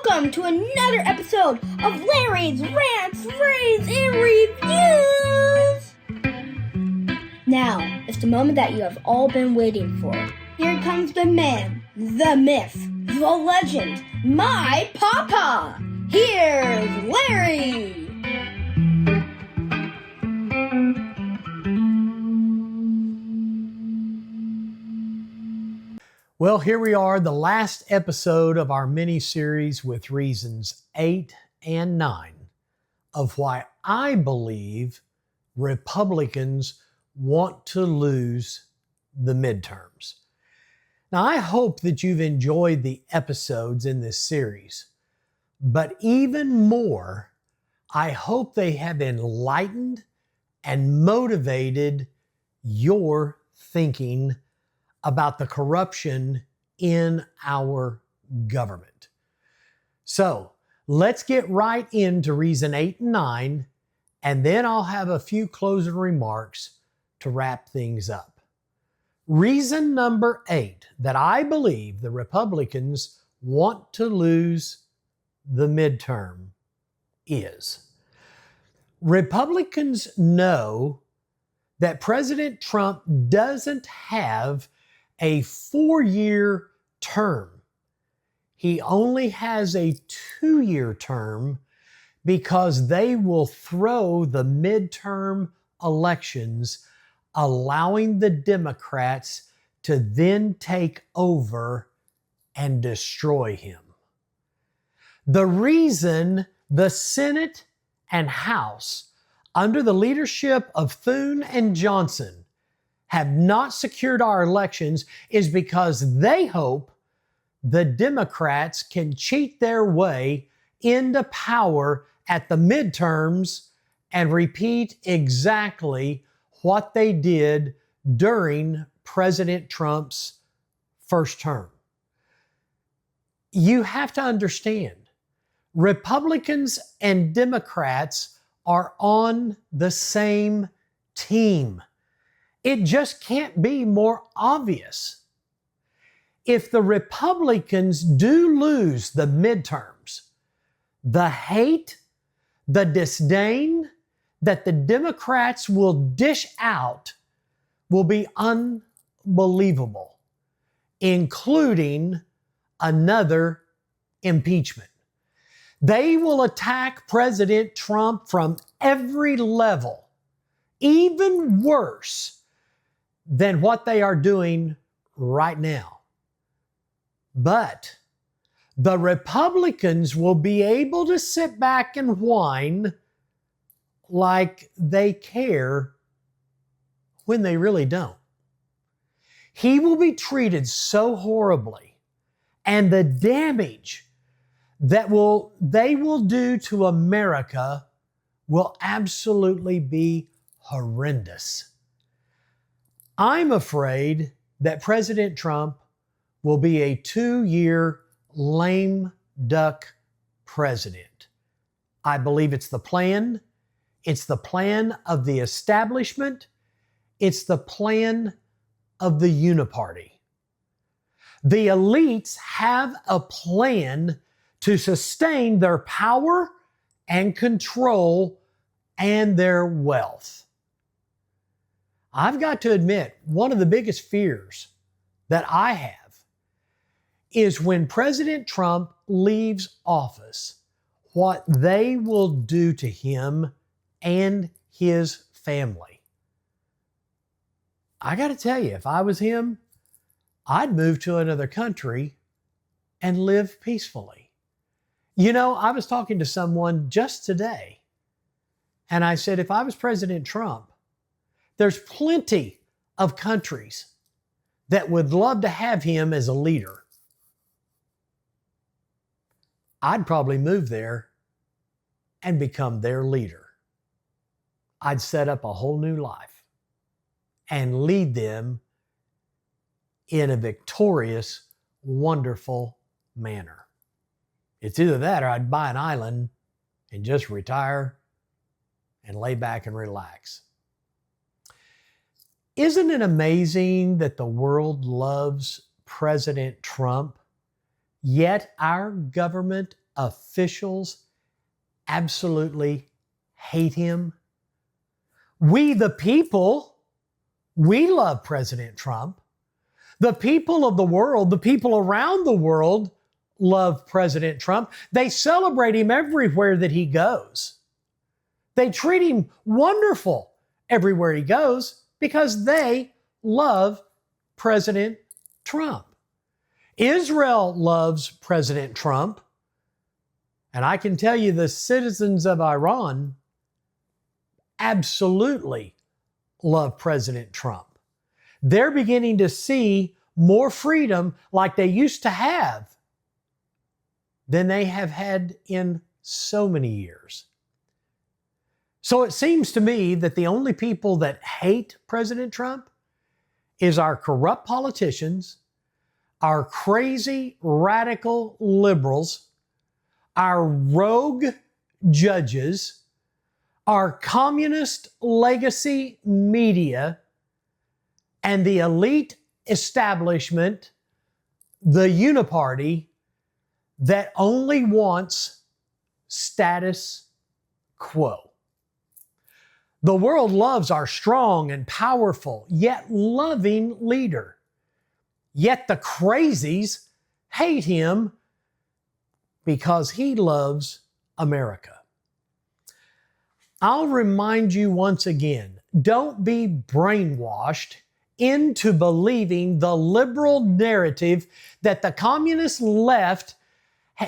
welcome to another episode of Larry's Rants, Raves, and Reviews! Now, it's the moment that you have all been waiting for. Here comes the man, the myth, the legend, my papa! Here's Larry! Well, here we are, the last episode of our mini-series with reasons 8 and 9 of why I believe Republicans want to lose the midterms. Now, I hope that you've enjoyed the episodes in this series, but even more, I hope they have enlightened and motivated your thinking about the corruption in our government. So let's get right into reason 8 and 9, and then I'll have a few closing remarks to wrap things up. Reason number 8 that I believe the Republicans want to lose the midterm is Republicans know that President Trump doesn't have a 4-year term. He only has a 2-year term because they will throw the midterm elections, allowing the Democrats to then take over and destroy him. The reason the Senate and House, under the leadership of Thune and Johnson, have not secured our elections is because they hope the Democrats can cheat their way into power at the midterms and repeat exactly what they did during President Trump's first term. You have to understand, Republicans and Democrats are on the same team. It just can't be more obvious. If the Republicans do lose the midterms, the hate, the disdain that the Democrats will dish out will be unbelievable, including another impeachment. They will attack President Trump from every level, even worse than what they are doing right now. But the Republicans will be able to sit back and whine like they care when they really don't. He will be treated so horribly, and the damage that they will do to America will absolutely be horrendous. I'm afraid that President Trump will be a 2-year lame duck president. I believe it's the plan. It's the plan of the establishment. It's the plan of the uniparty. The elites have a plan to sustain their power and control and their wealth. I've got to admit, one of the biggest fears that I have is when President Trump leaves office, what they will do to him and his family. I got to tell you, if I was him, I'd move to another country and live peacefully. You know, I was talking to someone just today, and I said, if I was President Trump, there's plenty of countries that would love to have him as a leader. I'd probably move there and become their leader. I'd set up a whole new life and lead them in a victorious, wonderful manner. It's either that or I'd buy an island and just retire and lay back and relax. Isn't it amazing that the world loves President Trump, yet our government officials absolutely hate him. We, the people, we love President Trump. The people of the world, the people around the world love President Trump. They celebrate him everywhere that he goes. They treat him wonderful everywhere he goes because they love President Trump. Israel loves President Trump. And I can tell you the citizens of Iran absolutely love President Trump. They're beginning to see more freedom like they used to have than they have had in so many years. So it seems to me that the only people that hate President Trump is our corrupt politicians, our crazy radical liberals, our rogue judges, our communist legacy media, and the elite establishment, the uniparty, that only wants status quo. The world loves our strong and powerful, yet loving leader. Yet the crazies hate him because he loves America. I'll remind you once again, don't be brainwashed into believing the liberal narrative that the communist left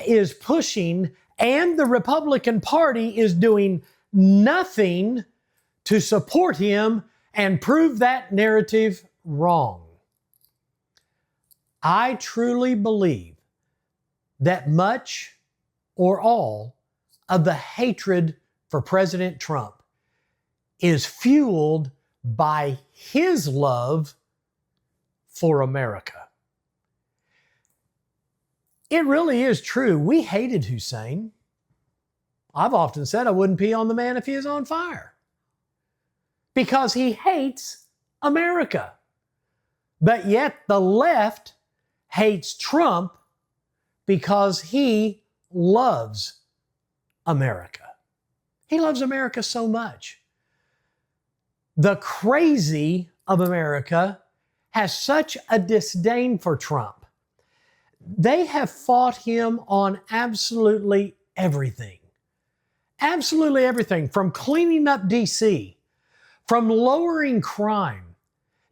is pushing and the Republican Party is doing nothing to support him and prove that narrative wrong. I truly believe that much or all of the hatred for President Trump is fueled by his love for America. It really is true. We hated Hussein. I've often said I wouldn't pee on the man if he was on fire because he hates America. But yet the left hates Trump because he loves America. He loves America so much. The crazy of America has such a disdain for Trump. They have fought him on absolutely everything. Absolutely everything, from cleaning up D.C., from lowering crime,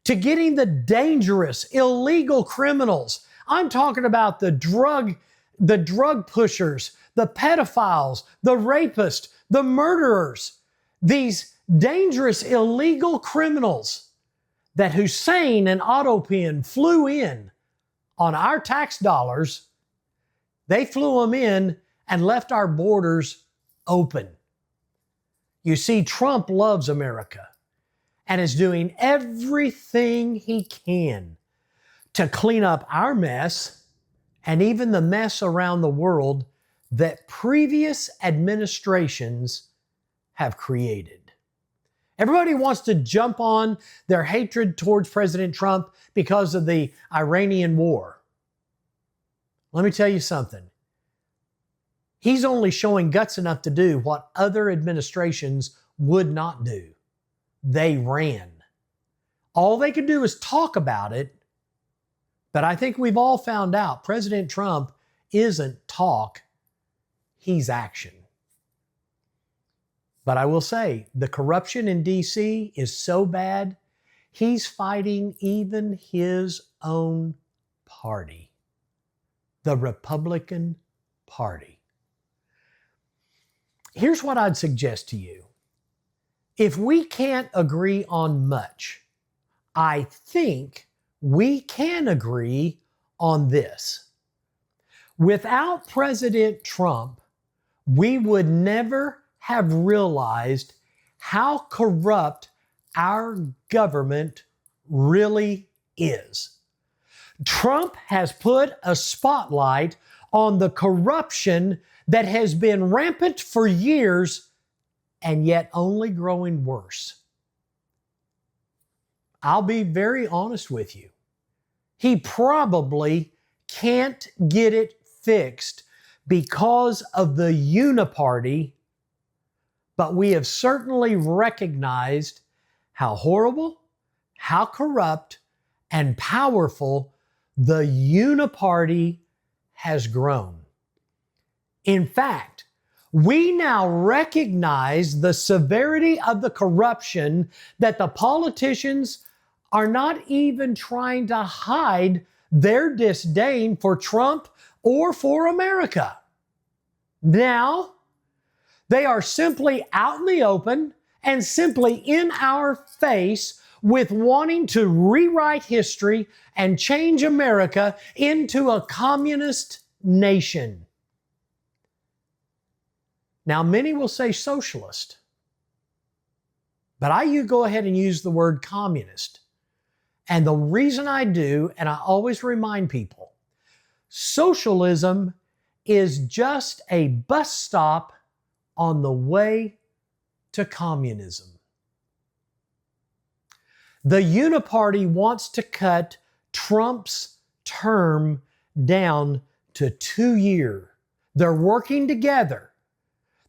to getting the dangerous, illegal criminals. I'm talking about the drug pushers, the pedophiles, the rapists, the murderers, these dangerous, illegal criminals that Hussein and Otto Penn flew in on our tax dollars. They flew them in and left our borders open. You see, Trump loves America and is doing everything he can to clean up our mess and even the mess around the world that previous administrations have created. Everybody wants to jump on their hatred towards President Trump because of the Iranian war. Let me tell you something. He's only showing guts enough to do what other administrations would not do. They ran. All they could do is talk about it. But I think we've all found out President Trump isn't talk, he's action. But I will say, the corruption in D.C. is so bad, he's fighting even his own party, the Republican Party. Here's what I'd suggest to you. If we can't agree on much, I think we can agree on this. Without President Trump, we would never have realized how corrupt our government really is. Trump has put a spotlight on the corruption that has been rampant for years and yet only growing worse. I'll be very honest with you. He probably can't get it fixed because of the uniparty, but we have certainly recognized how horrible, how corrupt, and powerful the uniparty has grown. In fact, we now recognize the severity of the corruption that the politicians are not even trying to hide their disdain for Trump or for America. Now, they are simply out in the open and simply in our face with wanting to rewrite history and change America into a communist nation. Now, many will say socialist, but you go ahead and use the word communist. And the reason I do, and I always remind people, socialism is just a bus stop on the way to communism. The uniparty wants to cut Trump's term down to 2 years. They're working together.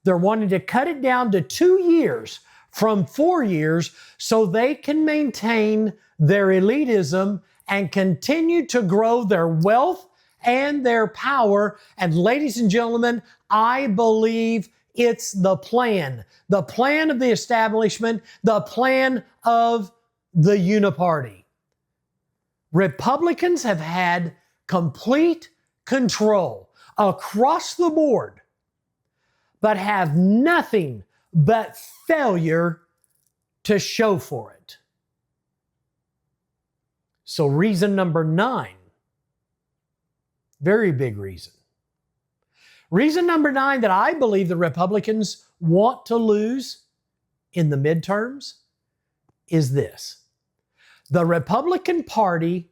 They're wanting to cut it down to 2 years from 4 years so they can maintain their elitism and continue to grow their wealth and their power. And ladies and gentlemen, I believe it's the plan of the establishment, the plan of the uniparty. Republicans have had complete control across the board, but have nothing but failure to show for it. So reason number 9, very big reason. Reason number 9 that I believe the Republicans want to lose in the midterms is this. The Republican Party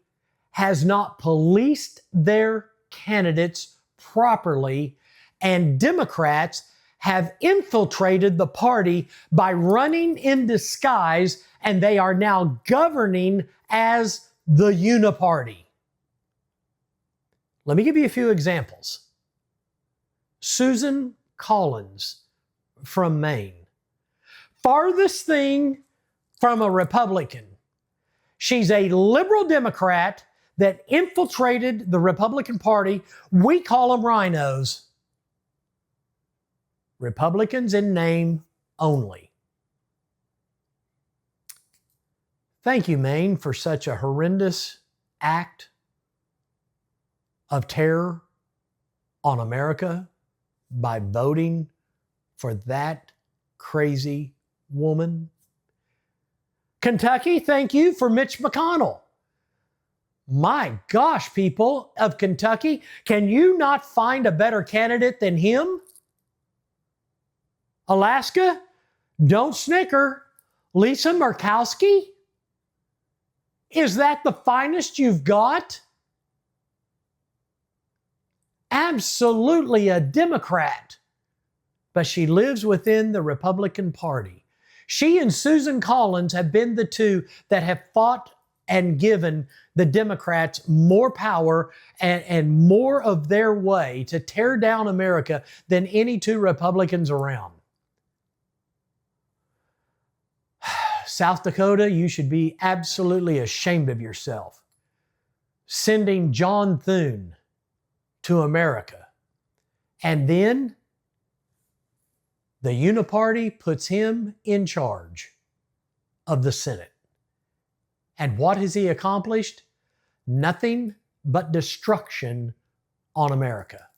has not policed their candidates properly, and Democrats have infiltrated the party by running in disguise, and they are now governing as the uniparty. Let me give you a few examples. Susan Collins from Maine. Farthest thing from a Republican. She's a liberal Democrat that infiltrated the Republican Party. We call them rhinos. Republicans in name only. Thank you, Maine, for such a horrendous act of terror on America by voting for that crazy woman. Kentucky, thank you for Mitch McConnell. My gosh, people of Kentucky, can you not find a better candidate than him? Alaska, don't snicker. Lisa Murkowski? Is that the finest you've got? Absolutely a Democrat, but she lives within the Republican Party. She and Susan Collins have been the two that have fought and given the Democrats more power and more of their way to tear down America than any two Republicans around. South Dakota, you should be absolutely ashamed of yourself. Sending John Thune to America. And then the uniparty puts him in charge of the Senate. And what has he accomplished? Nothing but destruction on America.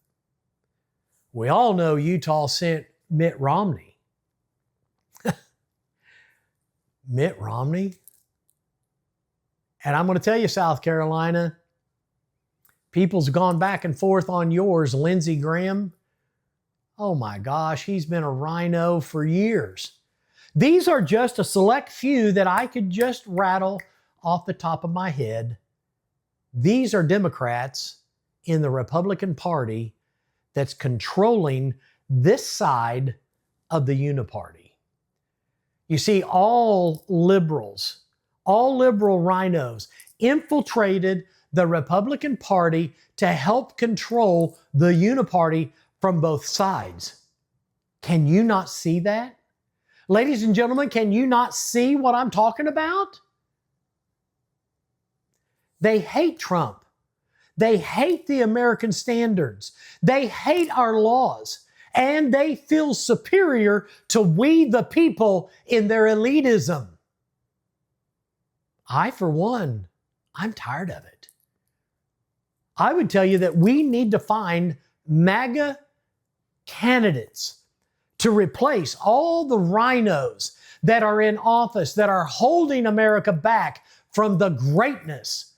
We all know Utah sent Mitt Romney. Mitt Romney? And I'm going to tell you, South Carolina, people's gone back and forth on yours. Lindsey Graham, oh my gosh, he's been a rhino for years. These are just a select few that I could just rattle off the top of my head. These are Democrats in the Republican Party that's controlling this side of the uniparty. You see, all liberal rhinos infiltrated the Republican Party to help control the uniparty from both sides. Can you not see that? Ladies and gentlemen, can you not see what I'm talking about? They hate Trump. They hate the American standards. They hate our laws. And they feel superior to we the people in their elitism. I, for one, I'm tired of it. I would tell you that we need to find MAGA candidates to replace all the rhinos that are in office, that are holding America back from the greatness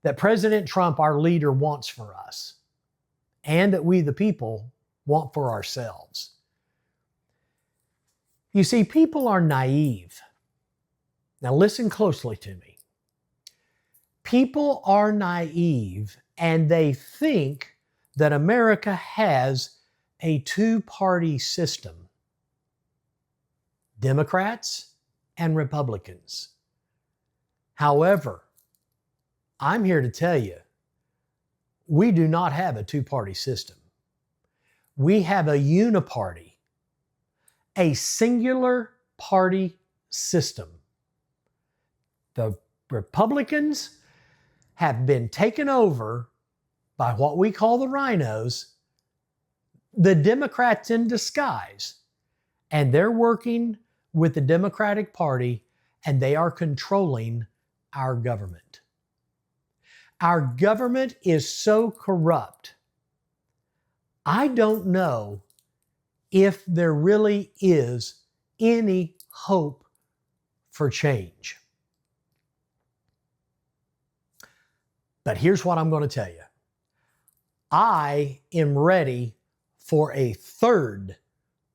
that President Trump, our leader, wants for us, and that we, the people, want for ourselves. You see, people are naive. Now listen closely to me. People are naive and they think that America has a two-party system, Democrats and Republicans. However, I'm here to tell you, we do not have a two-party system. We have a uniparty, a singular party system. The Republicans have been taken over by what we call the rhinos, the Democrats in disguise, and they're working with the Democratic Party and they are controlling our government. Our government is so corrupt, I don't know if there really is any hope for change. But here's what I'm going to tell you. I am ready for a third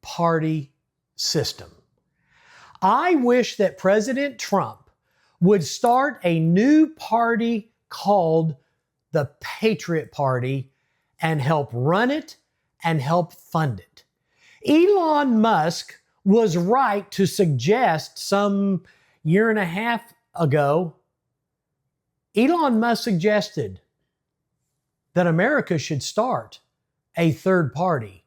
party system. I wish that President Trump would start a new party called the Patriot Party and help run it and help fund it. Elon Musk was right to suggest some year and a half ago, Elon Musk suggested that America should start a third party.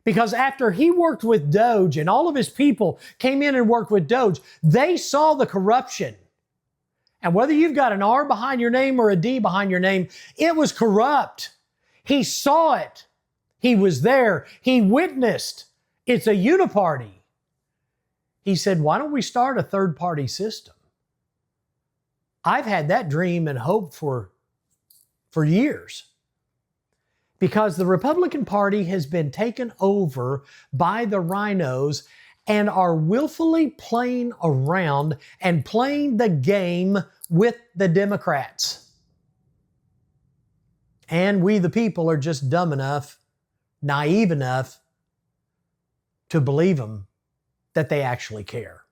Because after he worked with Doge and all of his people came in and worked with Doge, they saw the corruption. And whether you've got an R behind your name or a D behind your name, it was corrupt. He saw it. He was there. He witnessed. It's a uniparty. He said, why don't we start a third party system? I've had that dream and hope for years. Because the Republican Party has been taken over by the rhinos and are willfully playing around and playing the game with the Democrats. And we, the people, are just dumb enough, naive enough to believe them that they actually care.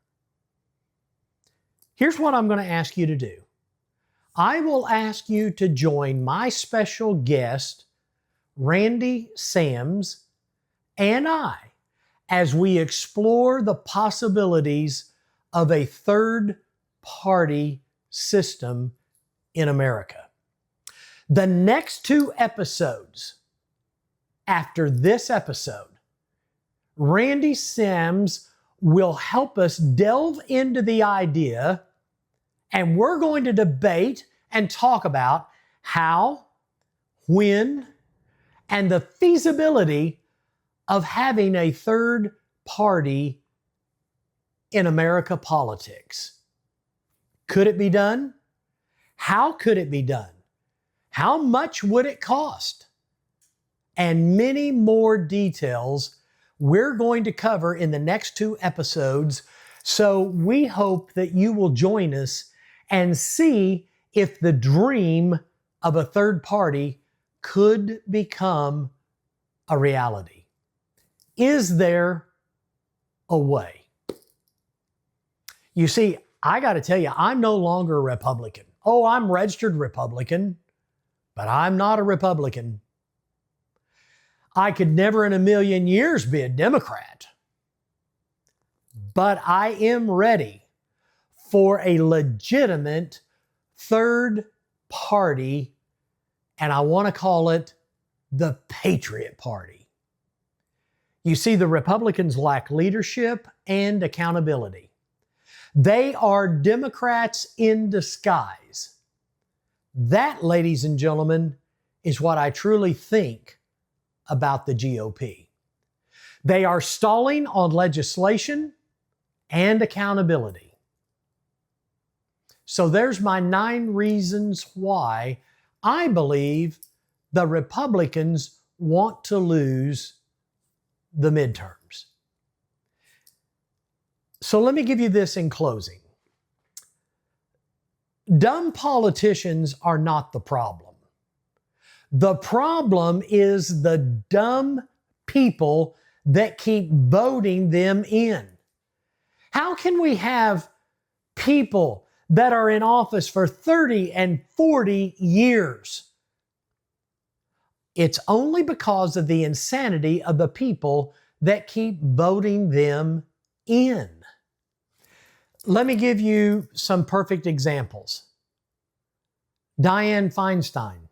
Here's what I'm going to ask you to do. I will ask you to join my special guest, Randy Sams, and I, as we explore the possibilities of a third party system in America. The next two episodes after this episode, Randy Sams will help us delve into the idea, and we're going to debate and talk about how, when, and the feasibility of having a third party in America politics. Could it be done? How could it be done? How much would it cost? And many more details we're going to cover in the next two episodes. So we hope that you will join us and see if the dream of a third party could become a reality. Is there a way? You see, I got to tell you, I'm no longer a Republican. Oh, I'm registered Republican, but I'm not a Republican. I could never in a million years be a Democrat. But I am ready for a legitimate third party, and I want to call it the Patriot Party. You see, the Republicans lack leadership and accountability. They are Democrats in disguise. That, ladies and gentlemen, is what I truly think about the GOP. They are stalling on legislation and accountability. So there's my 9 reasons why I believe the Republicans want to lose the midterms. So let me give you this in closing. Dumb politicians are not the problem. The problem is the dumb people that keep voting them in. How can we have people that are in office for 30 and 40 years? It's only because of the insanity of the people that keep voting them in. Let me give you some perfect examples. Dianne Feinstein.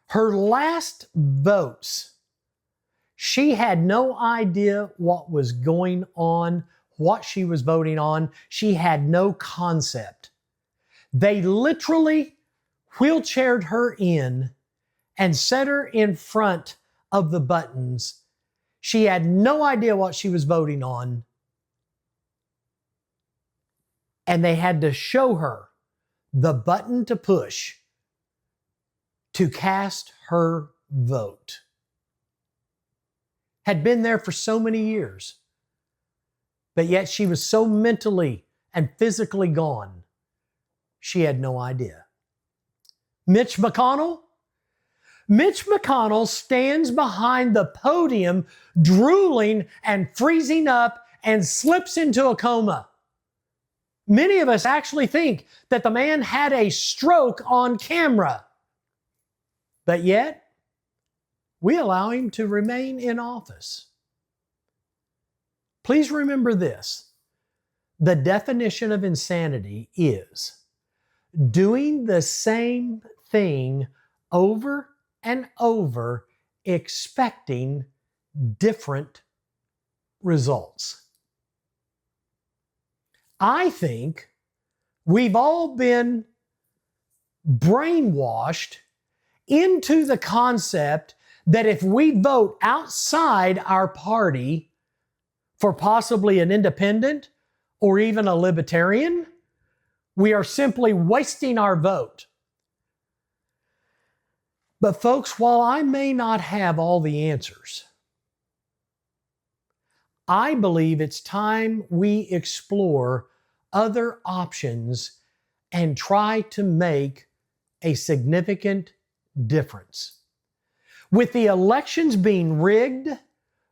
Her last votes, she had no idea what was going on, what she was voting on. She had no concept. They literally wheelchaired her in and set her in front of the buttons. She had no idea what she was voting on. And they had to show her the button to push to cast her vote. Had been there for so many years, but yet she was so mentally and physically gone, she had no idea. Mitch McConnell? Mitch McConnell stands behind the podium drooling and freezing up and slips into a coma. Many of us actually think that the man had a stroke on camera, but yet we allow him to remain in office. Please remember this. The definition of insanity is doing the same thing over and over, expecting different results. I think we've all been brainwashed into the concept that if we vote outside our party for possibly an independent or even a libertarian, we are simply wasting our vote. But folks, while I may not have all the answers, I believe it's time we explore other options and try to make a significant difference. With the elections being rigged,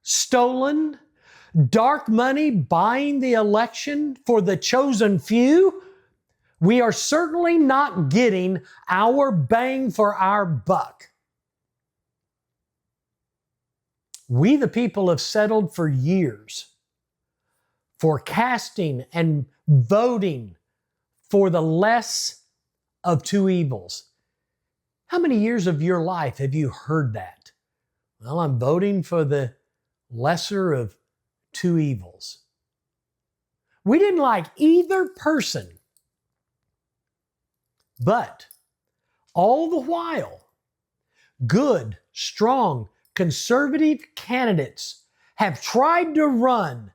stolen, dark money buying the election for the chosen few, we are certainly not getting our bang for our buck. We, the people, have settled for years for casting and voting for the less of two evils. How many years of your life have you heard that? Well, I'm voting for the lesser of two evils. We didn't like either person. But all the while, good, strong, conservative candidates have tried to run,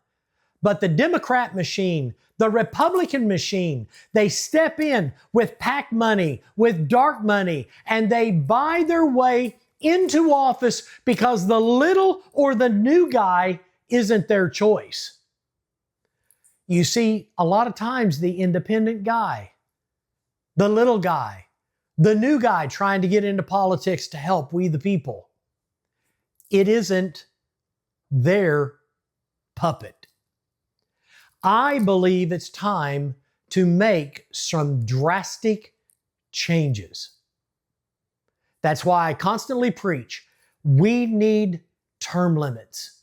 but the Democrat machine, the Republican machine, they step in with PAC money, with dark money, and they buy their way into office because the little or the new guy isn't their choice. You see, a lot of times the independent guy, the little guy, the new guy trying to get into politics to help we the people, it isn't their puppet. I believe it's time to make some drastic changes. That's why I constantly preach, we need term limits.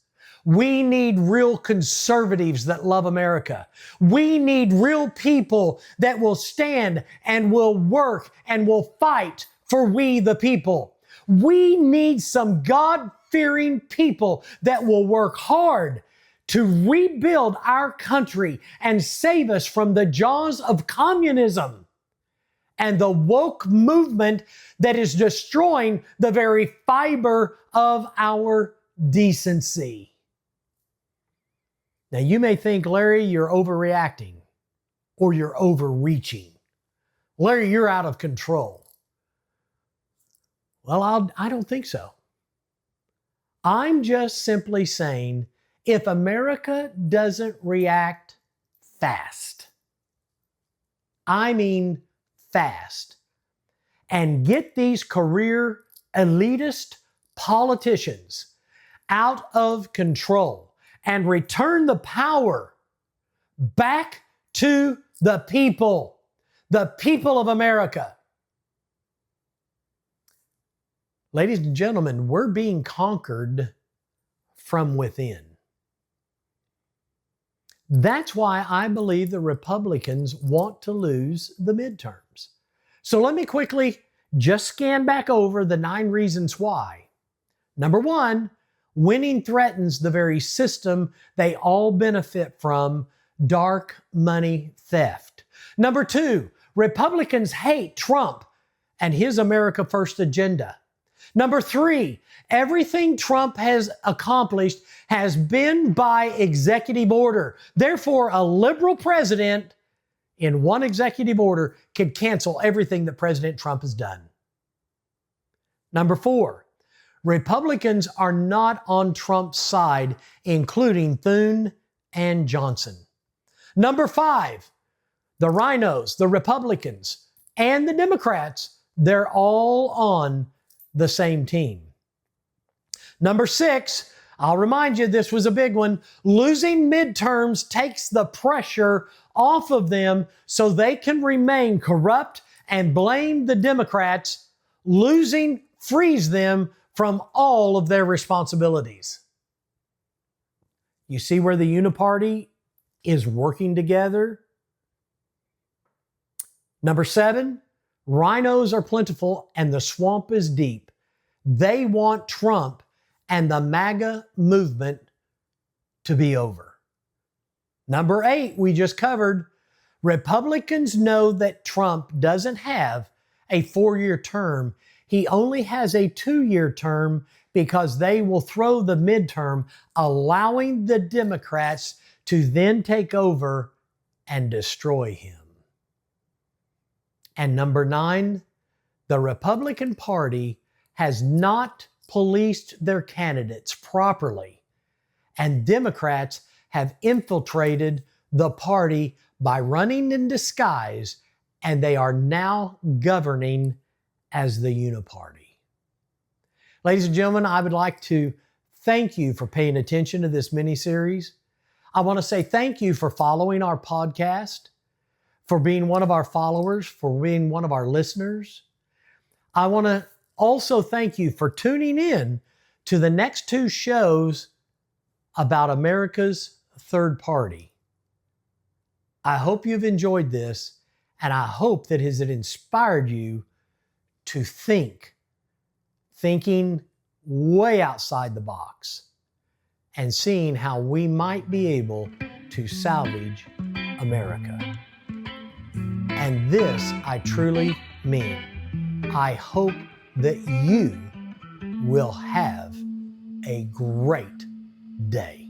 We need real conservatives that love America. We need real people that will stand and will work and will fight for we the people. We need some God-fearing God-fearing people that will work hard to rebuild our country and save us from the jaws of communism and the woke movement that is destroying the very fiber of our decency. Now, you may think, Larry, you're overreacting or you're overreaching. Larry, you're out of control. Well, I don't think so. I'm just simply saying, if America doesn't react fast, I mean fast, and get these career elitist politicians out of control and return the power back to the people of America. Ladies and gentlemen, we're being conquered from within. That's why I believe the Republicans want to lose the midterms. So let me quickly just scan back over the 9 reasons why. Number 1, winning threatens the very system they all benefit from, dark money theft. Number 2, Republicans hate Trump and his America First agenda. Number 3, everything Trump has accomplished has been by executive order. Therefore, a liberal president in one executive order could cancel everything that President Trump has done. Number 4, Republicans are not on Trump's side, including Thune and Johnson. Number 5, the rhinos, the Republicans, and the Democrats, they're all on the same team. Number 6, I'll remind you, this was a big one. Losing midterms takes the pressure off of them so they can remain corrupt and blame the Democrats. Losing frees them from all of their responsibilities. You see where the uniparty is working together? Number 7, rhinos are plentiful and the swamp is deep. They want Trump and the MAGA movement to be over. Number 8, we just covered. Republicans know that Trump doesn't have a 4-year term. He only has a 2-year term because they will throw the midterm, allowing the Democrats to then take over and destroy him. And number 9, the Republican Party has not policed their candidates properly, and Democrats have infiltrated the party by running in disguise, and they are now governing as the uniparty. Ladies and gentlemen, I would like to thank you for paying attention to this mini-series. I want to say thank you for following our podcast, for being one of our followers, for being one of our listeners. I want to also thank you for tuning in to the next 2 shows about America's third party. I hope you've enjoyed this, and I hope that it inspired you to thinking way outside the box, and seeing how we might be able to salvage America. And this I truly mean. I hope that you will have a great day.